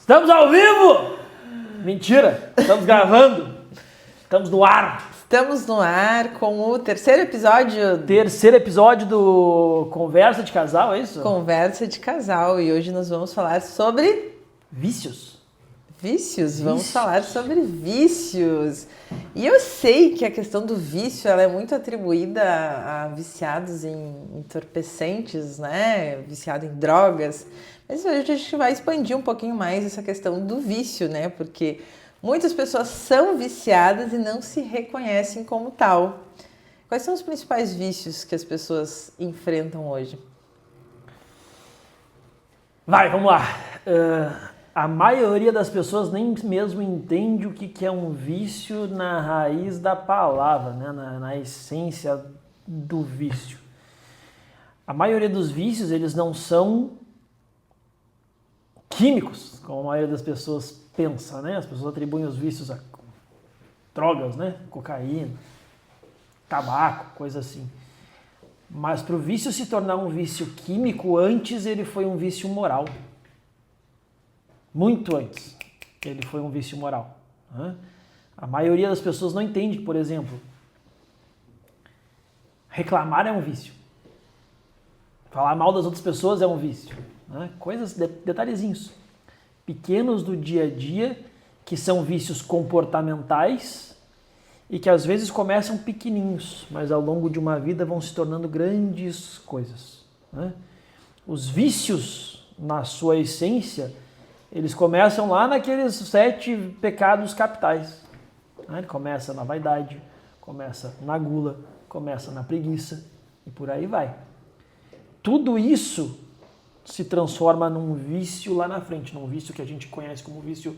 Estamos ao vivo! Mentira! Estamos gravando! Estamos no ar! Estamos no ar com o terceiro episódio. Terceiro episódio do Conversa de Casal, é isso? Conversa de Casal. E hoje nós vamos falar sobre... Vícios. Vícios. Vamos falar sobre vícios. E eu sei que a questão do vício ela é muito atribuída a viciados em entorpecentes, né? Viciado em drogas. Mas hoje a gente vai expandir um pouquinho mais essa questão do vício, né? Porque muitas pessoas são viciadas e não se reconhecem como tal. Quais são os principais vícios que as pessoas enfrentam hoje? Vai, vamos lá. A maioria das pessoas nem mesmo entende o que é um vício na raiz da palavra, né? Na essência do vício. A maioria dos vícios, eles não são químicos, como a maioria das pessoas pensa, né? As pessoas atribuem os vícios a drogas, né? Cocaína, tabaco, coisa assim. Mas para o vício se tornar um vício químico, antes ele foi um vício moral. Muito antes ele foi um vício moral. Né? A maioria das pessoas não entende que, por exemplo, reclamar é um vício. Falar mal das outras pessoas é um vício. Né? Coisas, detalhezinhos, pequenos do dia a dia, que são vícios comportamentais e que às vezes começam pequenininhos, mas ao longo de uma vida vão se tornando grandes coisas. Né? Os vícios, na sua essência, eles começam lá naqueles 7 pecados capitais. Né? Ele começa na vaidade, começa na gula, começa na preguiça e por aí vai. Tudo isso se transforma num vício lá na frente, num vício que a gente conhece como vício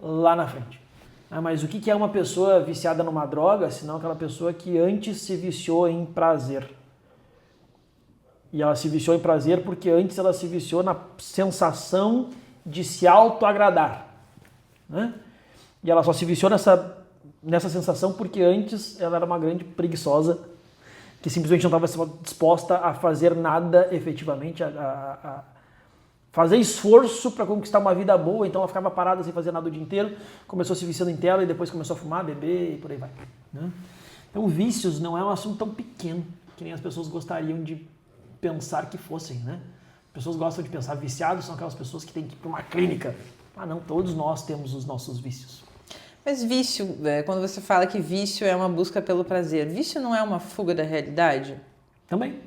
lá na frente. Mas o que é uma pessoa viciada numa droga, senão aquela pessoa que antes se viciou em prazer? E ela se viciou em prazer porque antes ela se viciou na sensação de se autoagradar. Né? E ela só se viciou nessa sensação porque antes ela era uma grande preguiçosa que simplesmente não estava disposta a fazer nada efetivamente, a fazer esforço para conquistar uma vida boa, então ela ficava parada sem fazer nada o dia inteiro, começou se viciando em tela e depois começou a fumar, beber e por aí vai. Né? Então vícios não é um assunto tão pequeno que nem as pessoas gostariam de pensar que fossem. Né? As pessoas gostam de pensar viciados, são aquelas pessoas que têm que ir para uma clínica. Não, todos nós temos os nossos vícios. Mas vício, quando você fala que vício é uma busca pelo prazer, vício não é uma fuga da realidade? Também.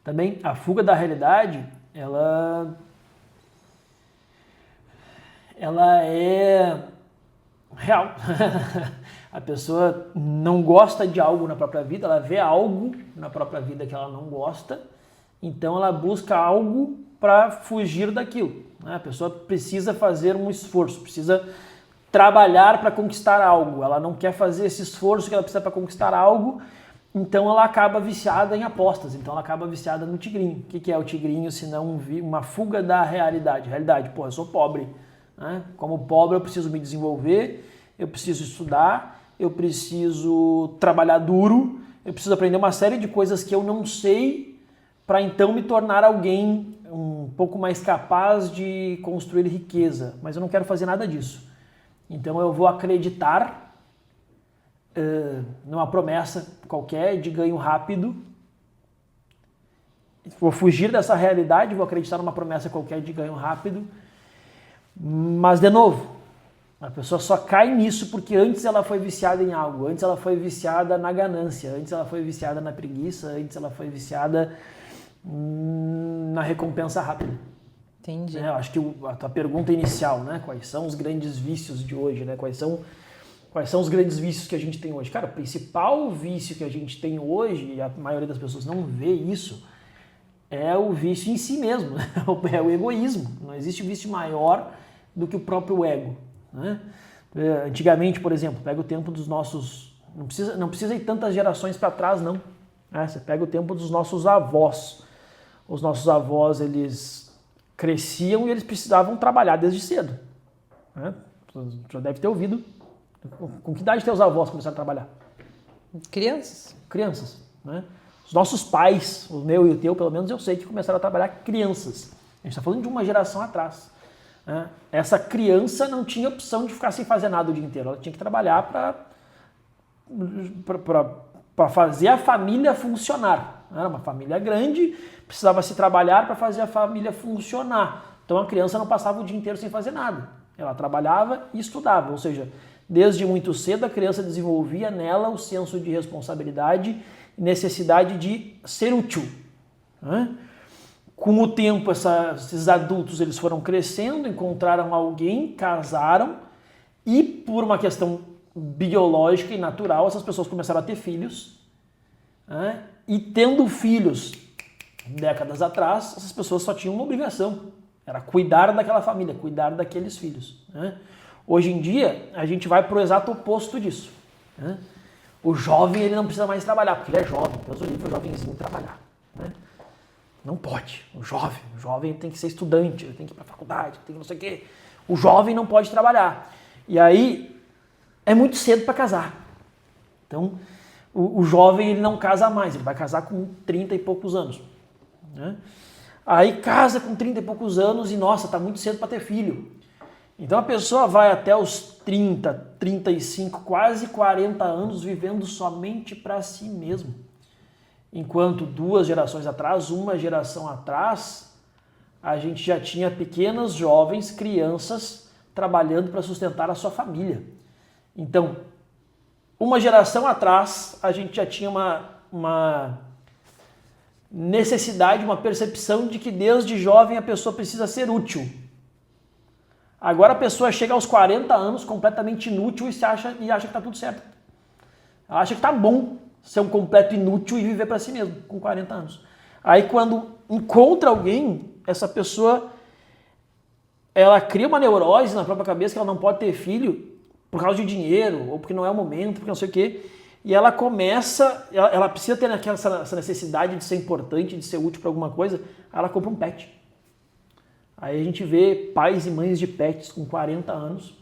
Também a fuga da realidade, ela é real. A pessoa não gosta de algo na própria vida, ela vê algo na própria vida que ela não gosta, então ela busca algo para fugir daquilo. A pessoa precisa fazer um esforço, precisa trabalhar para conquistar algo. Ela não quer fazer esse esforço que ela precisa para conquistar algo, então ela acaba viciada em apostas, então ela acaba viciada no tigrinho. O que é o tigrinho se não uma fuga da realidade? Realidade, eu sou pobre. Né? Como pobre eu preciso me desenvolver, eu preciso estudar, eu preciso trabalhar duro, eu preciso aprender uma série de coisas que eu não sei para então me tornar alguém um pouco mais capaz de construir riqueza, mas eu não quero fazer nada disso. Então eu vou acreditar numa promessa qualquer de ganho rápido, vou fugir dessa realidade, vou acreditar numa promessa qualquer de ganho rápido, mas de novo, a pessoa só cai nisso porque antes ela foi viciada em algo, antes ela foi viciada na ganância, antes ela foi viciada na preguiça, antes ela foi viciada na recompensa rápida. Entendi. Eu acho que a tua pergunta inicial, né? Quais são os grandes vícios de hoje, né? Quais são os grandes vícios que a gente tem hoje? Cara, o principal vício que a gente tem hoje, e a maioria das pessoas não vê isso, é o vício em si mesmo, né? É o egoísmo. Não existe vício maior do que o próprio ego. Né? Antigamente, por exemplo, pega o tempo dos nossos... Não precisa ir tantas gerações para trás, não. Você pega o tempo dos nossos avós. Os nossos avós, eles cresciam e eles precisavam trabalhar desde cedo. Né? Você já deve ter ouvido. Com que idade teus avós começaram a trabalhar? Crianças. Né? Os nossos pais, o meu e o teu, pelo menos eu sei que começaram a trabalhar crianças. gente está falando de uma geração atrás. Né? Essa criança não tinha opção de ficar sem fazer nada o dia inteiro. Ela tinha que trabalhar para fazer a família funcionar. Era uma família grande, precisava se trabalhar para fazer a família funcionar. Então a criança não passava o dia inteiro sem fazer nada. Ela trabalhava e estudava, ou seja, desde muito cedo a criança desenvolvia nela o senso de responsabilidade e necessidade de ser útil. Né? Com o tempo, esses adultos eles foram crescendo, encontraram alguém, casaram e por uma questão biológica e natural, essas pessoas começaram a ter filhos. Né? E tendo filhos, décadas atrás, essas pessoas só tinham uma obrigação, era cuidar daquela família, cuidar daqueles filhos. Né? Hoje em dia, a gente vai para o exato oposto disso. Né? O jovem ele não precisa mais trabalhar, porque ele é jovem, Deus o livre, o jovenzinho trabalhar. Né? Não pode. O jovem tem que ser estudante, ele tem que ir para a faculdade, tem que não sei o quê. O jovem não pode trabalhar. E aí, é muito cedo para casar. Então, o jovem ele não casa mais, ele vai casar com 30 e poucos anos. Né? Aí casa com 30 e poucos anos e, nossa, está muito cedo para ter filho. Então a pessoa vai até os 30, 35, quase 40 anos vivendo somente para si mesmo. Enquanto uma geração atrás, a gente já tinha pequenos jovens, crianças, trabalhando para sustentar a sua família. Então, uma geração atrás, a gente já tinha uma necessidade, uma percepção de que desde jovem a pessoa precisa ser útil. Agora a pessoa chega aos 40 anos completamente inútil e acha que está tudo certo. Ela acha que está bom ser um completo inútil e viver para si mesmo, com 40 anos. Aí quando encontra alguém, essa pessoa ela cria uma neurose na própria cabeça que ela não pode ter filho por causa de dinheiro, ou porque não é o momento, porque não sei o quê. E ela ela precisa ter essa necessidade de ser importante, de ser útil para alguma coisa, aí ela compra um pet. Aí a gente vê pais e mães de pets com 40 anos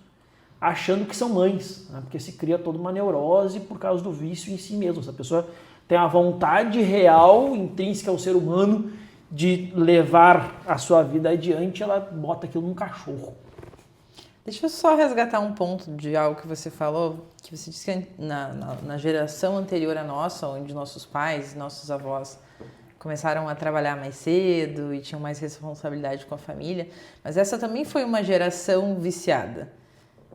achando que são mães, né? Porque se cria toda uma neurose por causa do vício em si mesmo. Essa pessoa tem a vontade real, intrínseca ao ser humano, de levar a sua vida adiante, ela bota aquilo num cachorro. Deixa eu só resgatar um ponto de algo que você falou, que você disse que na geração anterior à nossa, onde nossos pais, nossos avós começaram a trabalhar mais cedo e tinham mais responsabilidade com a família, mas essa também foi uma geração viciada.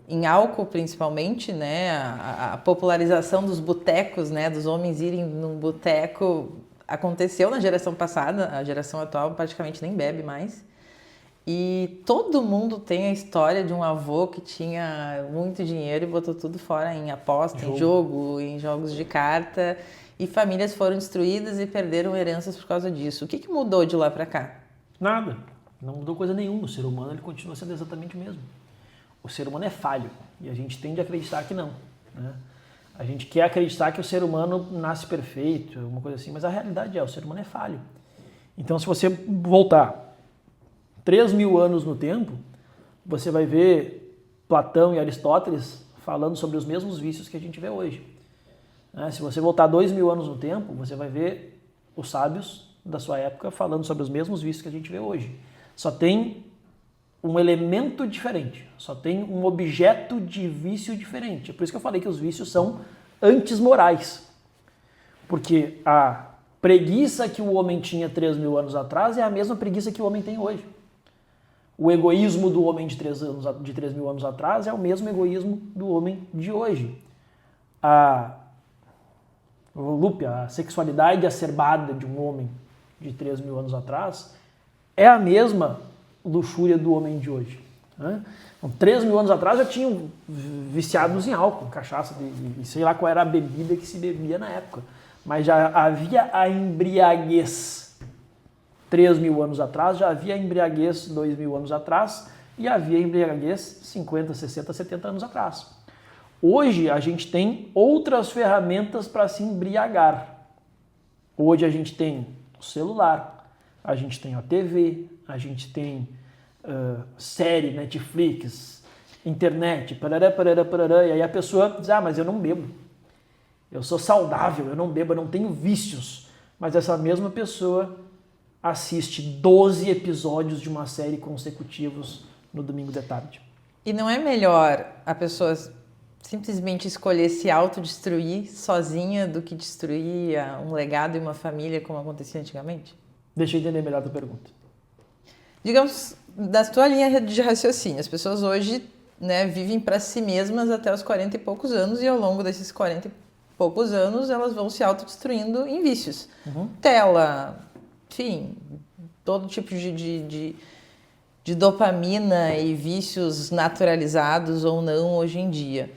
Em álcool, principalmente, né? A popularização dos botecos, né? Dos homens irem num boteco, aconteceu na geração passada, a geração atual praticamente nem bebe mais. E todo mundo tem a história de um avô que tinha muito dinheiro e botou tudo fora em aposta, em jogo, em jogos de carta, e famílias foram destruídas e perderam heranças por causa disso. O que mudou de lá para cá? Nada. Não mudou coisa nenhuma. O ser humano ele continua sendo exatamente o mesmo. O ser humano é falho e a gente tende a acreditar que não. Né? A gente quer acreditar que o ser humano nasce perfeito, alguma coisa assim, mas a realidade o ser humano é falho. Então, se você voltar 3.000 anos no tempo, você vai ver Platão e Aristóteles falando sobre os mesmos vícios que a gente vê hoje. Se você voltar 2.000 anos no tempo, você vai ver os sábios da sua época falando sobre os mesmos vícios que a gente vê hoje. Só tem um elemento diferente, só tem um objeto de vício diferente. É por isso que eu falei que os vícios são antismorais. Porque a preguiça que o homem tinha 3.000 anos atrás é a mesma preguiça que o homem tem hoje. O egoísmo do homem de 3.000 anos atrás é o mesmo egoísmo do homem de hoje. A sexualidade acerbada de um homem de 3.000 anos atrás é a mesma luxúria do homem de hoje. Né? Então, 3.000 anos atrás já tinham viciados em álcool, cachaça, e sei lá qual era a bebida que se bebia na época. Mas já havia a embriaguez 3.000 anos atrás, já havia a embriaguez 2.000 anos atrás e havia a embriaguez 50, 60, 70 anos atrás. Hoje a gente tem outras ferramentas para se embriagar. Hoje a gente tem o celular, a gente tem a TV, a gente tem série, Netflix, internet, parará, e aí a pessoa diz, mas eu não bebo. Eu sou saudável, eu não bebo, eu não tenho vícios. Mas essa mesma pessoa assiste 12 episódios de uma série consecutivos no domingo de tarde. E não é melhor a pessoa simplesmente escolher se autodestruir sozinha do que destruir um legado e uma família como acontecia antigamente? Deixa eu entender melhor a tua pergunta. Digamos, da tua linha de raciocínio, as pessoas hoje, né, vivem para si mesmas até os 40 e poucos anos e ao longo desses 40 e poucos anos elas vão se autodestruindo em vícios. Tela, enfim, todo tipo de dopamina e vícios naturalizados ou não hoje em dia.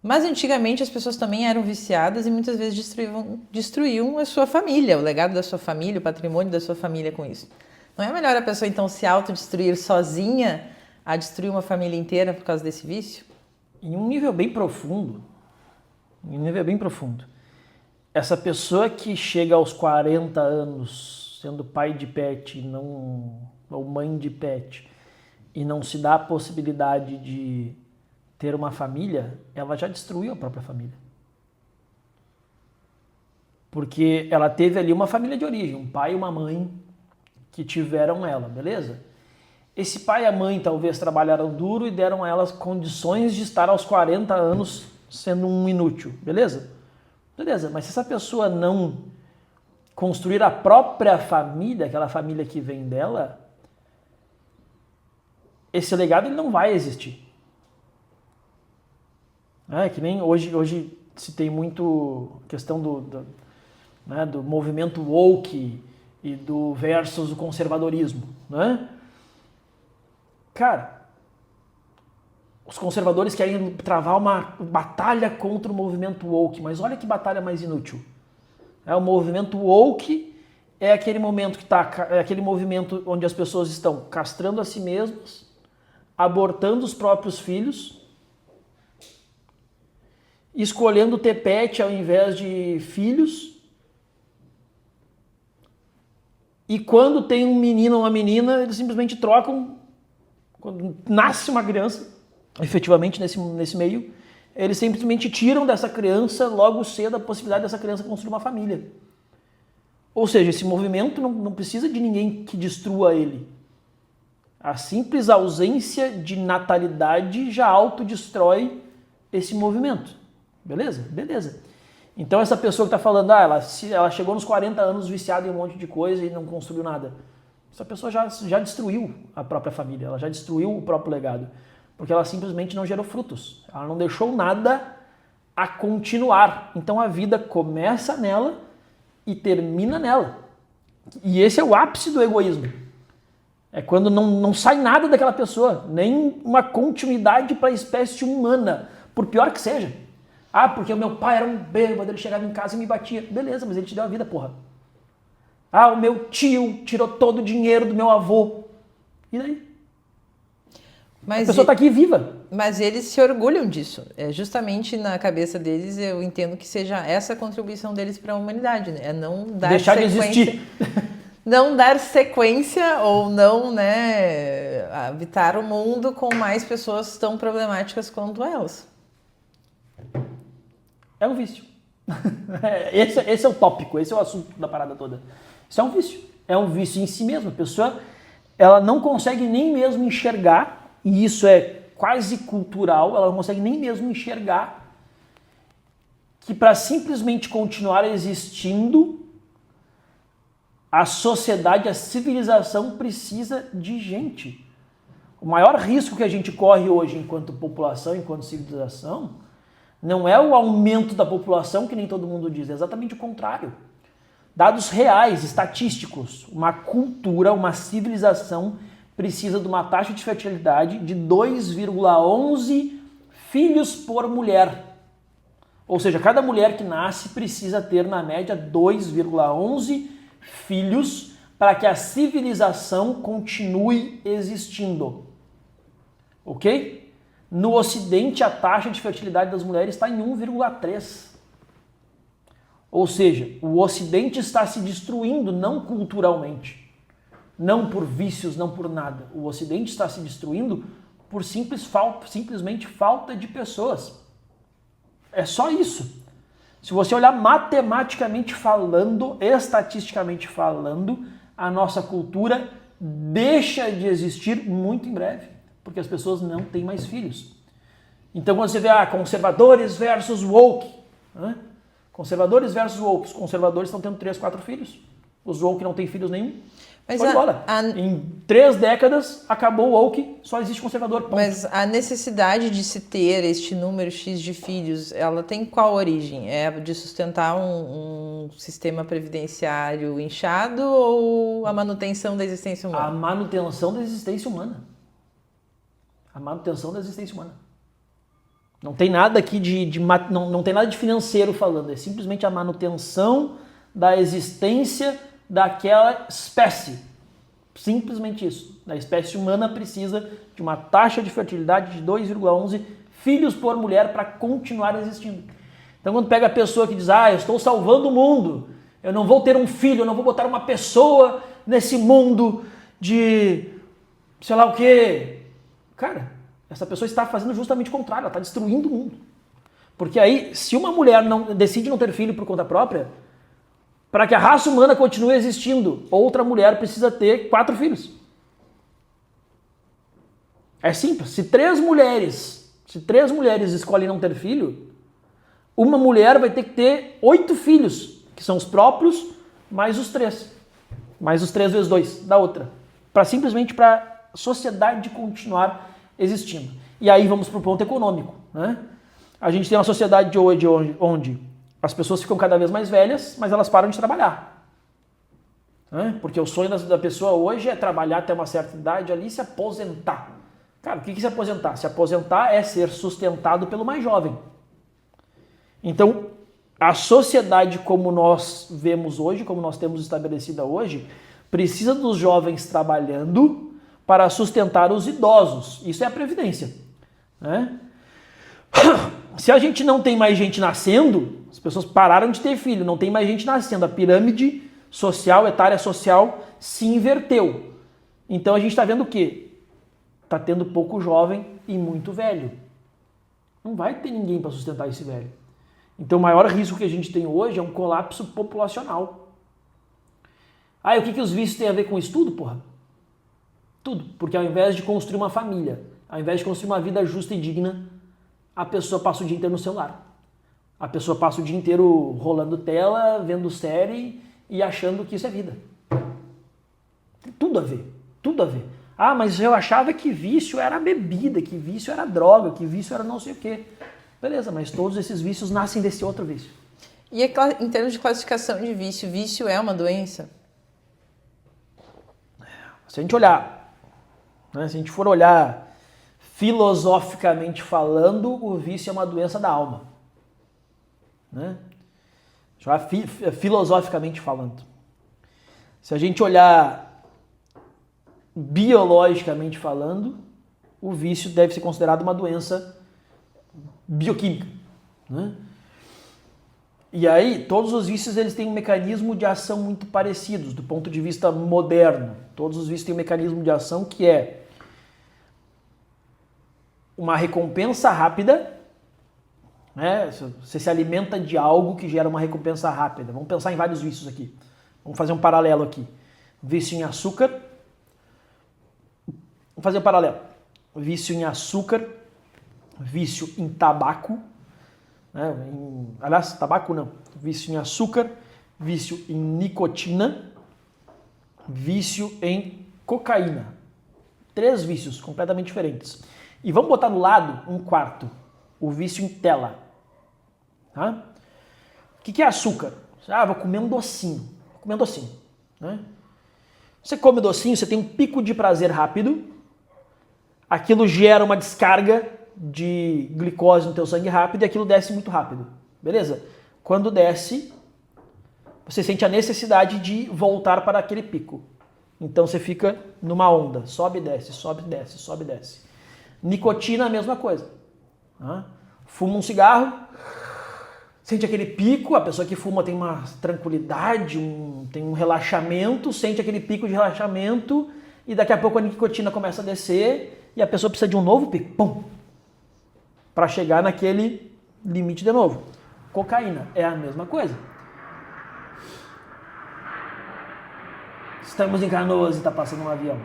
Mas antigamente as pessoas também eram viciadas e muitas vezes destruíam a sua família, o legado da sua família, o patrimônio da sua família com isso. Não é melhor a pessoa então se autodestruir sozinha a destruir uma família inteira por causa desse vício? Em um nível bem profundo, essa pessoa que chega aos 40 anos sendo pai de pet ou mãe de pet e não se dá a possibilidade de ter uma família, ela já destruiu a própria família. Porque ela teve ali uma família de origem, um pai e uma mãe que tiveram ela, beleza? Esse pai e a mãe talvez trabalharam duro e deram a elas condições de estar aos 40 anos sendo um inútil, beleza? Beleza, mas se essa pessoa não construir a própria família, aquela família que vem dela, esse legado ele não vai existir. É que nem hoje se tem muito questão do movimento woke e do versus o conservadorismo, né? Cara, os conservadores querem travar uma batalha contra o movimento woke, mas olha que batalha mais inútil. O movimento woke é aquele momento é aquele movimento onde as pessoas estão castrando a si mesmas, abortando os próprios filhos, escolhendo ter pet ao invés de filhos. E quando tem um menino ou uma menina, eles simplesmente trocam. Quando nasce uma criança, efetivamente nesse meio, eles simplesmente tiram dessa criança logo cedo a possibilidade dessa criança construir uma família. Ou seja, esse movimento não precisa de ninguém que destrua ele. A simples ausência de natalidade já autodestrói esse movimento. Beleza? Beleza. Então essa pessoa que está falando, ela chegou nos 40 anos viciada em um monte de coisa e não construiu nada. Essa pessoa já destruiu a própria família, ela já destruiu o próprio legado. Porque ela simplesmente não gerou frutos. Ela não deixou nada a continuar. Então a vida começa nela e termina nela. E esse é o ápice do egoísmo. É quando não sai nada daquela pessoa, nem uma continuidade para a espécie humana, por pior que seja. Porque o meu pai era um bêbado, ele chegava em casa e me batia. Beleza, mas ele te deu a vida, porra. O meu tio tirou todo o dinheiro do meu avô. E daí? Mas a pessoa está aqui viva. Mas eles se orgulham disso. Justamente na cabeça deles, eu entendo que seja essa a contribuição deles para a humanidade. Né? É não dar deixar sequência, de existir. Não dar sequência ou não, né, habitar o mundo com mais pessoas tão problemáticas quanto elas. É um vício. Esse é o tópico, esse é o assunto da parada toda. Isso é um vício. É um vício em si mesmo. A pessoa ela não consegue nem mesmo enxergar, e isso é quase cultural, ela não consegue nem mesmo enxergar que para simplesmente continuar existindo, a sociedade, a civilização precisa de gente. O maior risco que a gente corre hoje enquanto população, enquanto civilização, não é o aumento da população, que nem todo mundo diz, é exatamente o contrário. Dados reais, estatísticos, uma cultura, uma civilização precisa de uma taxa de fertilidade de 2,11 filhos por mulher. Ou seja, cada mulher que nasce precisa ter, na média, 2,11 filhos para que a civilização continue existindo. Ok? No Ocidente, a taxa de fertilidade das mulheres está em 1,3. Ou seja, o Ocidente está se destruindo, não culturalmente, não por vícios, não por nada. O Ocidente está se destruindo por simplesmente falta de pessoas. É só isso. Se você olhar matematicamente falando, estatisticamente falando, a nossa cultura deixa de existir muito em breve, porque as pessoas não têm mais filhos. Então quando você vê conservadores versus woke, né? Conservadores versus woke, os conservadores estão tendo 3, 4 filhos, os woke não têm filhos nenhum. Mas em 3 décadas acabou o woke, só existe conservador. Ponto. Mas a necessidade de se ter este número X de filhos, ela tem qual origem? É de sustentar um sistema previdenciário inchado ou a manutenção da existência humana? A manutenção da existência humana. A manutenção da existência humana. Não tem nada aqui não tem nada de financeiro falando, é simplesmente a manutenção da existência daquela espécie. Simplesmente isso. A espécie humana precisa de uma taxa de fertilidade de 2,11 filhos por mulher para continuar existindo. Então quando pega a pessoa que diz, eu estou salvando o mundo, eu não vou ter um filho, eu não vou botar uma pessoa nesse mundo de sei lá o quê. Cara, essa pessoa está fazendo justamente o contrário, ela está destruindo o mundo. Porque aí, se uma mulher decide não ter filho por conta própria, para que a raça humana continue existindo, outra mulher precisa ter 4 filhos. É simples. Se 3 mulheres escolhem não ter filho, uma mulher vai ter que ter 8 filhos, que são os próprios, mais os 3. Mais os 3 vezes 2 da outra. Simplesmente para a sociedade continuar existindo. E aí vamos para o ponto econômico, né? A gente tem uma sociedade de hoje onde as pessoas ficam cada vez mais velhas, mas elas param de trabalhar. Né? Porque o sonho da pessoa hoje é trabalhar até uma certa idade ali e se aposentar. Cara, o que é se aposentar? Se aposentar é ser sustentado pelo mais jovem. Então, a sociedade como nós vemos hoje, como nós temos estabelecida hoje, precisa dos jovens trabalhando para sustentar os idosos. Isso é a previdência. Né? Se a gente não tem mais gente nascendo, as pessoas pararam de ter filho, não tem mais gente nascendo, a pirâmide social, etária social, se inverteu. Então a gente está vendo o quê? Está tendo pouco jovem e muito velho. Não vai ter ninguém para sustentar esse velho. Então o maior risco que a gente tem hoje é um colapso populacional. E o que os vícios têm a ver com isso tudo, porra? Tudo. Porque ao invés de construir uma família, ao invés de construir uma vida justa e digna, a pessoa passa o dia inteiro no celular. A pessoa passa o dia inteiro rolando tela, vendo série e achando que isso é vida. Tem tudo a ver, tudo a ver. Mas eu achava que vício era bebida, que vício era droga, que vício era não sei o quê. Beleza, mas todos esses vícios nascem desse outro vício. E em termos de classificação de vício, vício é uma doença? Se a gente olhar, né, se a gente for olhar filosoficamente falando, o vício é uma doença da alma. Né? Filosoficamente falando. Se a gente olhar biologicamente falando, o vício deve ser considerado uma doença bioquímica. Né? E aí, todos os vícios eles têm um mecanismo de ação muito parecidos, do ponto de vista moderno. Todos os vícios têm um mecanismo de ação que é uma recompensa rápida, né? Você se alimenta de algo que gera uma recompensa rápida. Vamos pensar em vários vícios aqui. Vamos fazer um paralelo aqui. Vício em açúcar. Vamos fazer um paralelo. Vício em açúcar, vício em tabaco, né? Aliás, tabaco não. Vício em açúcar, vício em nicotina, vício em cocaína. 3 vícios completamente diferentes. E vamos botar no lado um quarto, o vício em tela. Tá? O que é açúcar? Vou comer um docinho. Vou comer um docinho. Né? Você come docinho, você tem um pico de prazer rápido, aquilo gera uma descarga de glicose no teu sangue rápido e aquilo desce muito rápido. Beleza? Quando desce, você sente a necessidade de voltar para aquele pico. Então você fica numa onda, sobe e desce, sobe e desce, sobe e desce. Nicotina, a mesma coisa. Fuma um cigarro, sente aquele pico, a pessoa que fuma tem uma tranquilidade, tem um relaxamento, sente aquele pico de relaxamento e daqui a pouco a nicotina começa a descer e a pessoa precisa de um novo pico, pum, para chegar naquele limite de novo. Cocaína é a mesma coisa. Estamos em Canoas e está passando um avião.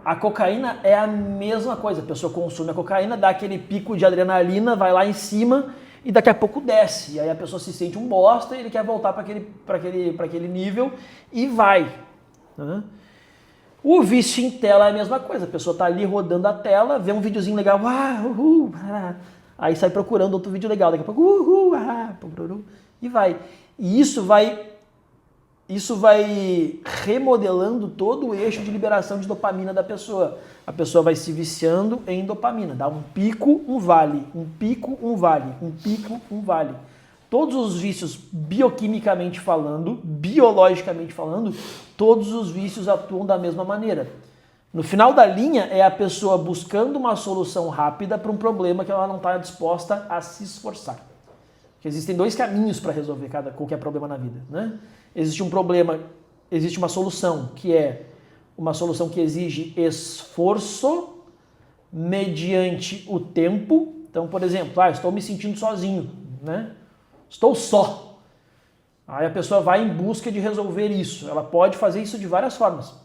A cocaína é a mesma coisa. A pessoa consome a cocaína, dá aquele pico de adrenalina, vai lá em cima e daqui a pouco desce. E aí a pessoa se sente um bosta e ele quer voltar para aquele nível e vai. Né? O vício em tela é a mesma coisa. A pessoa está ali rodando a tela, vê um videozinho legal, aí sai procurando outro vídeo legal, daqui a pouco, e vai. E isso vai remodelando todo o eixo de liberação de dopamina da pessoa. A pessoa vai se viciando em dopamina. Dá um pico, um vale. Um pico, um vale. Um pico, um vale. Todos os vícios, bioquimicamente falando, biologicamente falando, todos os vícios atuam da mesma maneira. No final da linha, é a pessoa buscando uma solução rápida para um problema que ela não está disposta a se esforçar. Porque existem dois caminhos para resolver qualquer problema na vida, né? Existe um problema, existe uma solução que é uma solução que exige esforço mediante o tempo. Então, por exemplo, estou me sentindo sozinho, né? Estou só. Aí a pessoa vai em busca de resolver isso. Ela pode fazer isso de várias formas.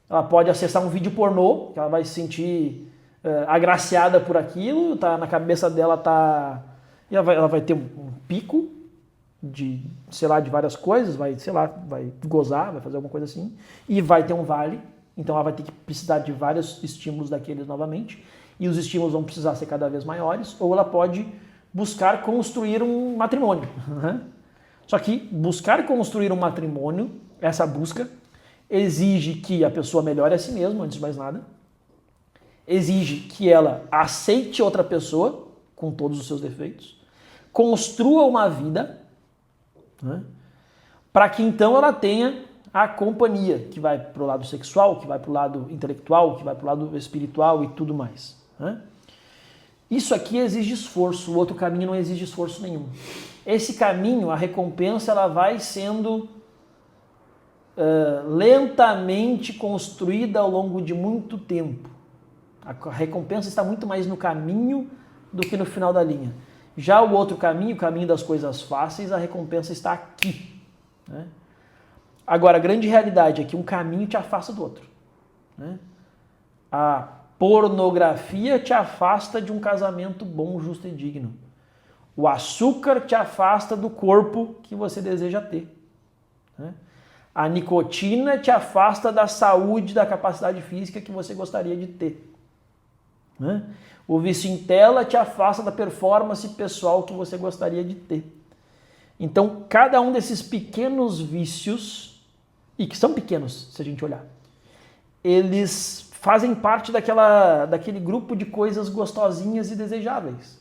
Ela pode acessar um vídeo pornô, que ela vai se sentir agraciada por aquilo, tá na cabeça dela, e ela vai ter um pico de várias coisas, vai gozar, vai fazer alguma coisa assim, e vai ter um vale, então ela vai ter que precisar de vários estímulos daqueles novamente, e os estímulos vão precisar ser cada vez maiores, ou ela pode buscar construir um matrimônio. Só que buscar construir um matrimônio, essa busca, exige que a pessoa melhore a si mesma, antes de mais nada, exige que ela aceite outra pessoa, com todos os seus defeitos, construa uma vida, né, para que então ela tenha a companhia, que vai para o lado sexual, que vai para o lado intelectual, que vai para o lado espiritual e tudo mais. Né? Isso aqui exige esforço, o outro caminho não exige esforço nenhum. Esse caminho, a recompensa, ela vai sendo lentamente construída ao longo de muito tempo. A recompensa está muito mais no caminho do que no final da linha. Já o outro caminho, o caminho das coisas fáceis, a recompensa está aqui. Né? Agora, a grande realidade é que um caminho te afasta do outro. Né? A pornografia te afasta de um casamento bom, justo e digno. O açúcar te afasta do corpo que você deseja ter. Né? A nicotina te afasta da saúde, da capacidade física que você gostaria de ter. Né? O vício em tela te afasta da performance pessoal que você gostaria de ter. Então, cada um desses pequenos vícios, e que são pequenos, se a gente olhar, eles fazem parte daquele grupo de coisas gostosinhas e desejáveis.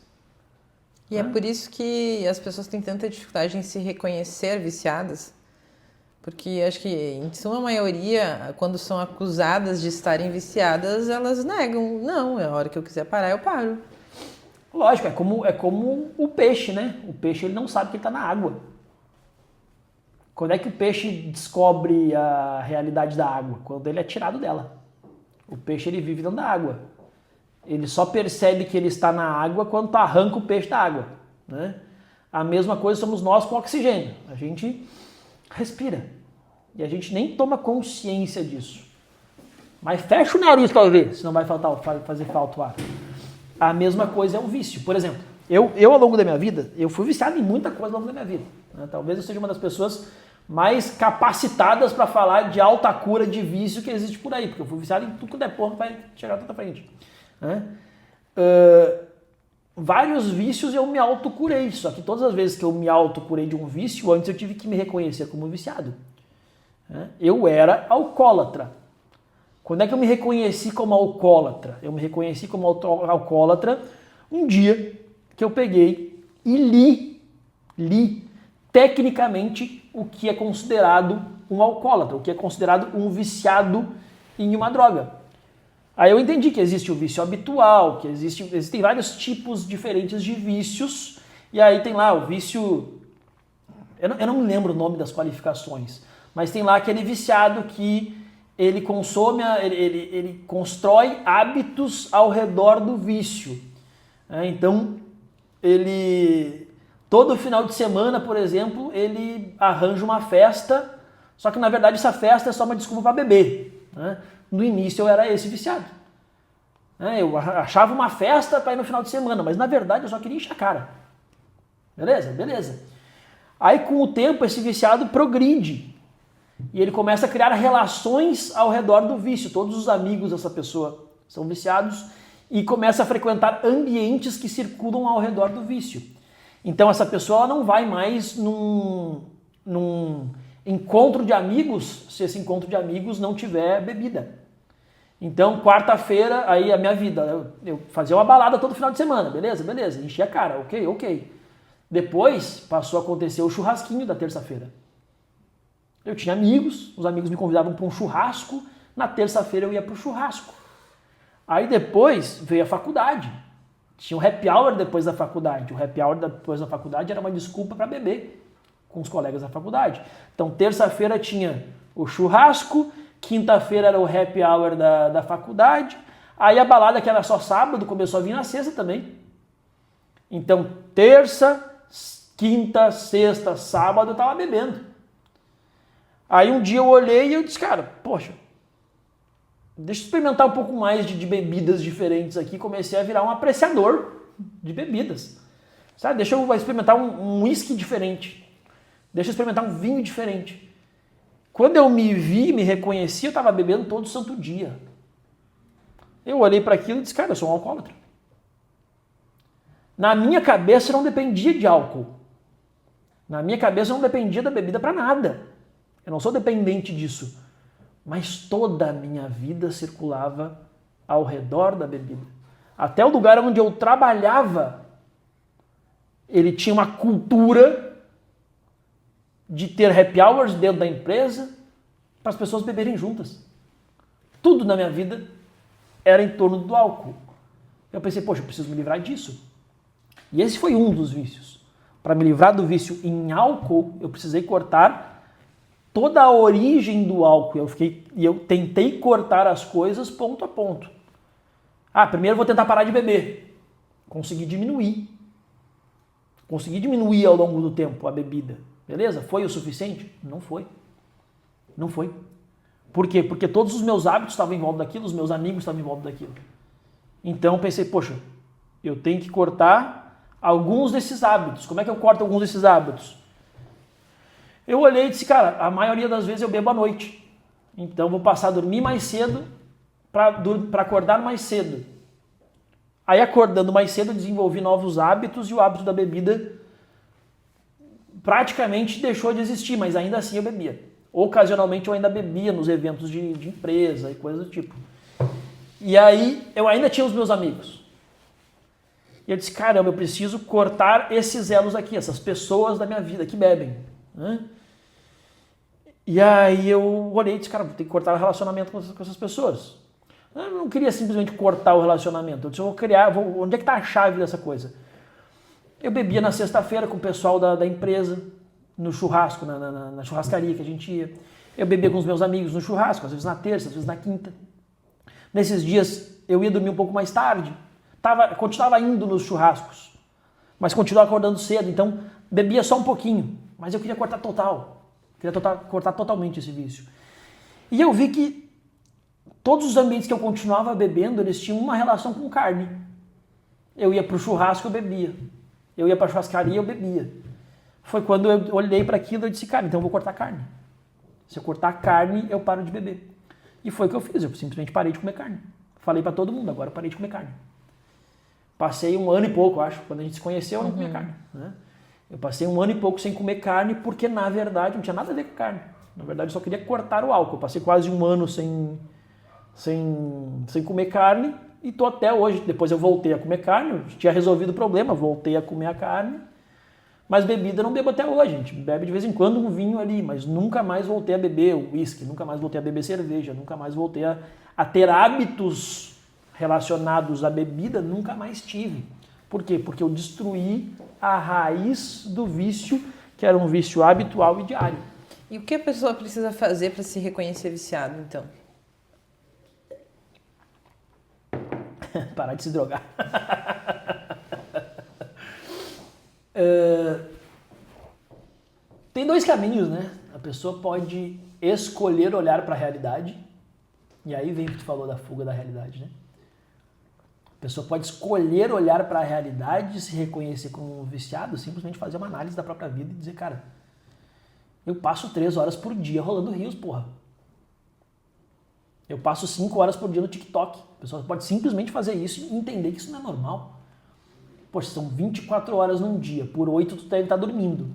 E é por isso que as pessoas têm tanta dificuldade em se reconhecer viciadas, porque acho que, em sua maioria, quando são acusadas de estarem viciadas, elas negam. Não, é a hora que eu quiser parar, eu paro. Lógico, é como o peixe, né? O peixe ele não sabe que ele está na água. Quando é que o peixe descobre a realidade da água? Quando ele é tirado dela. O peixe ele vive dentro da água. Ele só percebe que ele está na água quando tu arranca o peixe da água. Né? A mesma coisa somos nós com oxigênio. A gente respira. E a gente nem toma consciência disso. Mas fecha o nariz para ver, senão vai fazer falta o ar. A mesma coisa é o vício. Por exemplo, eu ao longo da minha vida, eu fui viciado em muita coisa ao longo da minha vida. Né? Talvez eu seja uma das pessoas mais capacitadas para falar de alta cura de vício que existe por aí. Porque eu fui viciado em tudo que der porra que vai chegar tanta frente. Né? Vários vícios eu me autocurei. Só que todas as vezes que eu me autocurei de um vício, antes eu tive que me reconhecer como viciado. Eu era alcoólatra. Quando é que eu me reconheci como alcoólatra? Eu me reconheci como alcoólatra um dia que eu peguei e li tecnicamente o que é considerado um alcoólatra, o que é considerado um viciado em uma droga. Aí eu entendi que existe o vício habitual, que existem vários tipos diferentes de vícios, e aí tem lá o vício... Eu não me lembro o nome das qualificações, mas tem lá aquele viciado que ele consome, ele constrói hábitos ao redor do vício. Então, ele Todo final de semana, por exemplo, ele arranja uma festa, só que na verdade essa festa é só uma desculpa para beber. Né? No início eu era esse viciado. Eu achava uma festa para ir no final de semana, mas na verdade eu só queria encher a cara. Beleza? Beleza. Aí com o tempo esse viciado progride e ele começa a criar relações ao redor do vício. Todos os amigos dessa pessoa são viciados e começa a frequentar ambientes que circulam ao redor do vício. Então essa pessoa ela não vai mais num encontro de amigos se esse encontro de amigos não tiver bebida. Então, quarta-feira, aí a minha vida, eu fazia uma balada todo final de semana, beleza? Beleza, enchia a cara, ok. Depois, passou a acontecer o churrasquinho da terça-feira. Eu tinha amigos, os amigos me convidavam para um churrasco, na terça-feira eu ia para o churrasco. Aí depois veio a faculdade, tinha o happy hour depois da faculdade. O happy hour depois da faculdade era uma desculpa para beber com os colegas da faculdade. Então, terça-feira tinha o churrasco, quinta-feira era o happy hour da faculdade, aí a balada que era só sábado começou a vir na sexta também. Então, terça, quinta, sexta, sábado eu tava bebendo. Aí um dia eu olhei e eu disse, cara, poxa, deixa eu experimentar um pouco mais de bebidas diferentes aqui. Comecei a virar um apreciador de bebidas. Sabe, deixa eu experimentar um whisky diferente. Deixa eu experimentar um vinho diferente. Quando eu me vi, me reconheci, eu estava bebendo todo santo dia. Eu olhei para aquilo e disse, cara, eu sou um alcoólatra. Na minha cabeça não dependia de álcool. Na minha cabeça não dependia da bebida para nada. Eu não sou dependente disso. Mas toda a minha vida circulava ao redor da bebida. Até o lugar onde eu trabalhava, ele tinha uma cultura de ter happy hours dentro da empresa para as pessoas beberem juntas. Tudo na minha vida era em torno do álcool. Eu pensei, poxa, eu preciso me livrar disso. E esse foi um dos vícios. Para me livrar do vício em álcool, eu precisei cortar toda a origem do álcool. Eu tentei cortar as coisas ponto a ponto. Primeiro eu vou tentar parar de beber. Consegui diminuir. Consegui diminuir ao longo do tempo a bebida. Beleza? Foi o suficiente? Não foi. Não foi. Por quê? Porque todos os meus hábitos estavam em volta daquilo, os meus amigos estavam em volta daquilo. Então eu pensei, poxa, eu tenho que cortar alguns desses hábitos. Como é que eu corto alguns desses hábitos? Eu olhei e disse, cara, a maioria das vezes eu bebo à noite. Então vou passar a dormir mais cedo para acordar mais cedo. Aí acordando mais cedo eu desenvolvi novos hábitos e o hábito da bebida praticamente deixou de existir, mas ainda assim eu bebia. Ocasionalmente eu ainda bebia nos eventos de empresa e coisas do tipo. E aí eu ainda tinha os meus amigos. E eu disse, caramba, eu preciso cortar esses elos aqui, essas pessoas da minha vida que bebem. Né? E aí eu olhei e disse, cara, vou ter que cortar o relacionamento com essas pessoas. Eu não queria simplesmente cortar o relacionamento. Eu disse, eu vou criar, onde é que está a chave dessa coisa? Eu bebia na sexta-feira com o pessoal da empresa, no churrasco, na churrascaria que a gente ia. Eu bebia com os meus amigos no churrasco, às vezes na terça, às vezes na quinta. Nesses dias eu ia dormir um pouco mais tarde, continuava indo nos churrascos, mas continuava acordando cedo, então bebia só um pouquinho, mas eu queria cortar total. Cortar totalmente esse vício. E eu vi que todos os ambientes que eu continuava bebendo, eles tinham uma relação com carne. Eu ia para o churrasco, eu bebia. Eu ia para a churrascaria, eu bebia. Foi quando eu olhei para aquilo e disse, cara, então eu vou cortar carne. Se eu cortar carne, eu paro de beber. E foi o que eu fiz, eu simplesmente parei de comer carne. Falei para todo mundo, agora eu parei de comer carne. Passei 1 ano e pouco, acho, quando a gente se conheceu, eu não comia carne. Né? Eu passei 1 ano e pouco sem comer carne, porque na verdade não tinha nada a ver com carne. Na verdade eu só queria cortar o álcool. Eu passei quase 1 ano sem comer carne e tô até hoje. Depois eu voltei a comer carne, eu tinha resolvido o problema, voltei a comer a carne. Mas bebida eu não bebo até hoje, a gente bebe de vez em quando um vinho ali, mas nunca mais voltei a beber uísque, nunca mais voltei a beber cerveja, nunca mais voltei a ter hábitos relacionados à bebida, nunca mais tive. Por quê? Porque eu destruí a raiz do vício, que era um vício habitual e diário. E o que a pessoa precisa fazer para se reconhecer viciado, então? Parar de se drogar. caminhos, né? A pessoa pode escolher olhar para a realidade, e aí vem o que tu falou da fuga da realidade, né? A pessoa pode escolher olhar para a realidade, se reconhecer como viciado, simplesmente fazer uma análise da própria vida e dizer, cara, eu passo 3 horas por dia rolando rios, porra. Eu passo 5 horas por dia no TikTok. A pessoa pode simplesmente fazer isso e entender que isso não é normal. Poxa, são 24 horas num dia, por 8 tu deve estar dormindo.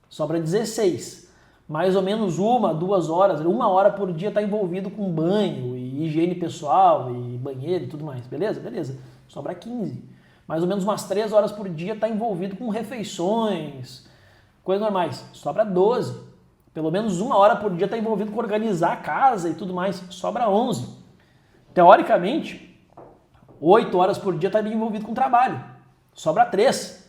Sobra 16. Mais ou menos 1, 2 horas, 1 hora por dia está envolvido com banho e higiene pessoal e banheiro e tudo mais. Beleza? Beleza. Sobra 15. Mais ou menos umas 3 horas por dia está envolvido com refeições, coisas normais. Sobra 12. Pelo menos 1 hora por dia está envolvido com organizar a casa e tudo mais. Sobra 11. Teoricamente, 8 horas por dia está envolvido com trabalho. Sobra 3.